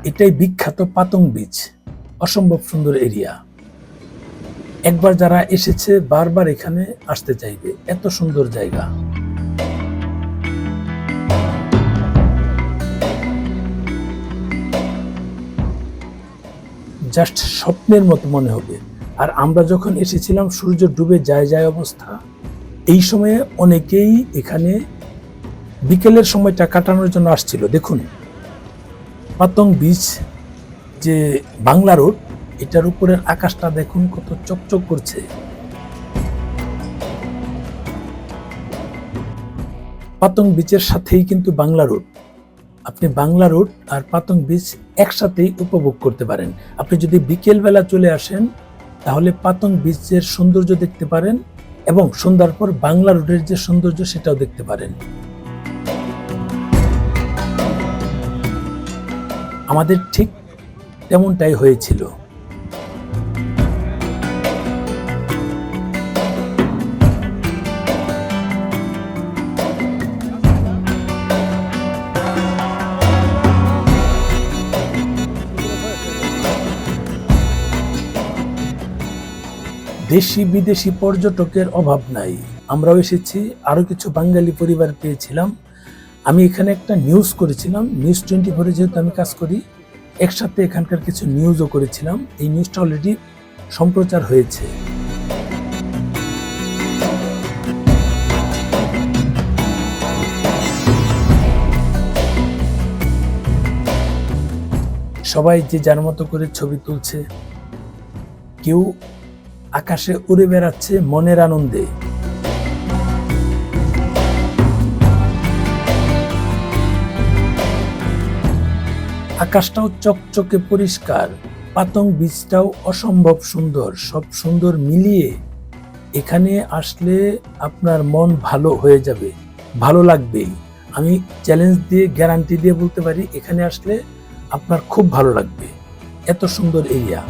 এটাই বিখ্যাত পাতং বিচ। অসম্ভব সুন্দর এরিয়া। একবার যারা এসেছে বারবার এখানে আসতে চাইবে, এত সুন্দর জায়গা। জাস্ট স্বপ্নের মতো মনে হবে। আর আমরা যখন এসেছিলাম সূর্য ডুবে যায় যায় অবস্থা। এই সময়ে অনেকেই এখানে বিকেলের সময়টা কাটানোর জন্য আসছিল। দেখুন, পাতং বিচ যে বাংলা রোড, এটার উপরের আকাশটা দেখুন কত চকচক করছে। পাতং বিচের সাথেই কিন্তু বাংলা রোড। আপনি বাংলা রোড আর পাতং বিচ একসাথেই উপভোগ করতে পারেন। আপনি যদি বিকেল বেলা চলে আসেন তাহলে পাতং বিচের সৌন্দর্য দেখতে পারেন এবং সন্ধ্যার পর বাংলা রোডের যে সৌন্দর্য সেটাও দেখতে পারেন। আমাদের ঠিক তেমনটাই হয়েছিল। দেশি বিদেশি পর্যটকের অভাব নাই। আমরাও এসেছি, আরো কিছু বাঙালি পরিবার পেয়েছিলাম। আমি এখানে একটা নিউজ করেছিলাম, নিউজ 24-এ যেহেতু আমি কাজ করি, একসাথে এখানকার কিছু নিউজও করেছিলাম। এই নিউজটা অলরেডি সম্প্রচার হয়েছে। সবাই যে যার মতো করে ছবি তুলছে, কেউ আকাশে উড়ে বেড়াচ্ছে মনের আনন্দে। আকাশটাও চকচকে পরিষ্কার, পাতং বিচটাও অসম্ভব সুন্দর। সব সুন্দর মিলিয়ে এখানে আসলে আপনার মন ভালো হয়ে যাবে, ভালো লাগবেই। আমি চ্যালেঞ্জ দিয়ে গ্যারান্টি দিয়ে বলতে পারি, এখানে আসলে আপনার খুব ভালো লাগবে। এত সুন্দর এরিয়া।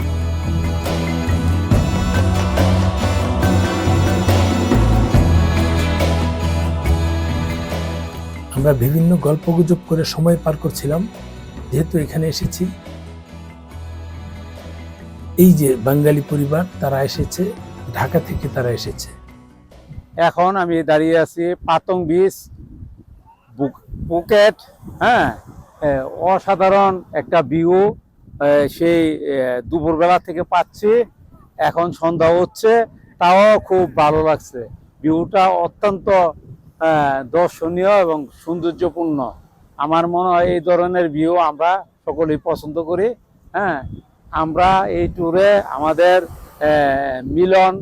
আমরা বিভিন্ন গল্পগুজব করে সময় পার করছিলাম, যেহেতু এখানে এসেছি। এই যে বাঙালি পরিবার, তারা এসেছে ঢাকা থেকে, তারা এসেছে। এখন আমি দাঁড়িয়ে আছি পাতং বিচ, পুকেট। হ্যাঁ, অসাধারণ একটা ভিউ সেই দুপুরবেলা থেকে পাচ্ছি। এখন সন্ধ্যা হচ্ছে, তাও খুব ভালো লাগছে। ভিউটা অত্যন্ত দর্শনীয় এবং সৌন্দর্যপূর্ণ। আমার মনে হয় এই ধরনের ভিউ আমরা সকলেই পছন্দ করি। হ্যাঁ, আমরা এই ট্যুরে আমাদের মিলন